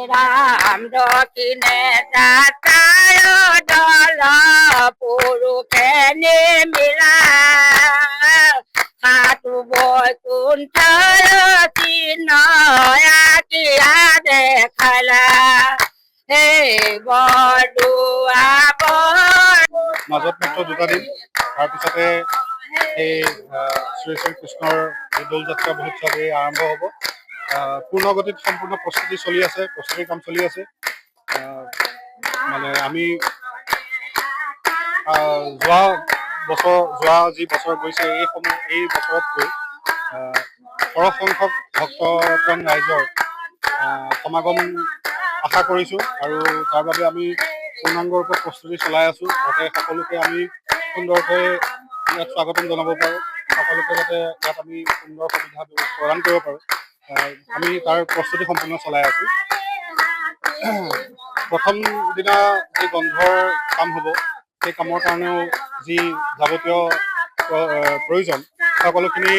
ৰাম দক্ষিণে যাত্ৰায় দল পুৰুষে নিমিলা সাধু বৈকুণ্ঠ চিহ্ন আঁকিয়া দেখালা হে বৰদোৱা মাজত মাত্ৰ 2টা দিন তাৰপিছতে এই শ্ৰী কৃষ্ণৰ দৌল যাত্ৰা মহোৎসৱ আৰম্ভ হ'ব। পূৰ্ণগতিত সম্পূৰ্ণ প্ৰস্তুতি চলি আছে, প্ৰস্তুতিৰ কাম চলি আছে। মানে আমি যোৱা যি বছৰ গৈছে এই বছৰতকৈ সৰহ সংখ্যক ভক্তপ্ৰাণ ৰাইজৰ সমাগম আশা কৰিছোঁ আৰু তাৰ বাবে আমি পূৰ্ণাংগ ৰূপত প্ৰস্তুতি চলাই আছোঁ যাতে সকলোকে আমি সুন্দৰকৈ ইয়াত স্বাগতম জনাব পাৰোঁ, সকলোকে যাতে ইয়াত আমি সুন্দৰ সুবিধা প্ৰদান কৰিব পাৰোঁ। আমি তাৰ প্ৰস্তুতি সম্পূৰ্ণ চলাই আছোঁ। প্ৰথম দিনা যি বন্ধৰ কাম হ'ব সেই কামৰ কাৰণেও যি যাৱতীয় প্ৰয়োজন সকলোখিনি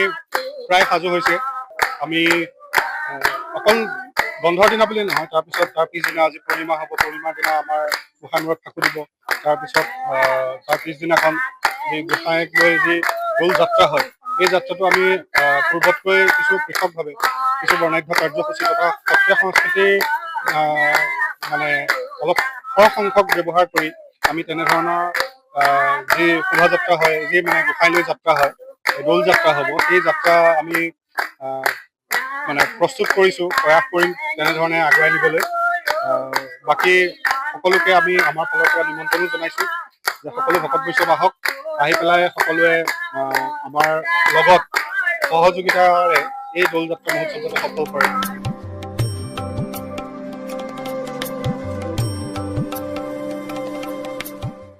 প্ৰায় সাজু হৈছে। আমি অকল বন্ধৰ দিনা বুলি নহয়, তাৰ পিছদিনা আজি পূৰ্ণিমা হ'ব, পূৰ্ণিমাৰ দিনা আমাৰ গোসাঁইমূৰত ফাকু দিব। তাৰপিছত তাৰ পিছদিনাখন যি গোসাঁইক লৈ যি দৌল যাত্ৰা হয় এই যাত্ৰাটো আমি পূৰ্বতকৈ কিছু পৃথকভাৱে কিছু বৰ্ণাঢ্য কাৰ্যসূচী তথা সত্ৰীয়া সংস্কৃতিৰ মানে অলপ সৰহ সংখ্যক ব্যৱহাৰ কৰি আমি তেনেধৰণৰ যি শোভাযাত্ৰা হয়, যি মানে গোসাঁইলৈ যাত্ৰা হয়, দৌল যাত্ৰা হ'ব, সেই যাত্ৰা আমি মানে প্ৰস্তুত কৰিছোঁ, প্ৰয়াস কৰিম তেনেধৰণে আগুৱাই নিবলৈ। বাকী সকলোকে আমি আমাৰ ফালৰ পৰা নিমন্ত্ৰণো জনাইছোঁ যে সকলো ভকত বৈষ্ণৱ আহক, আহি পেলাই সকলোৱে আমাৰ লগত সহযোগিতাৰে এই দৌল যাত্ৰা মহোৎসৱ যাতে সফল কৰে।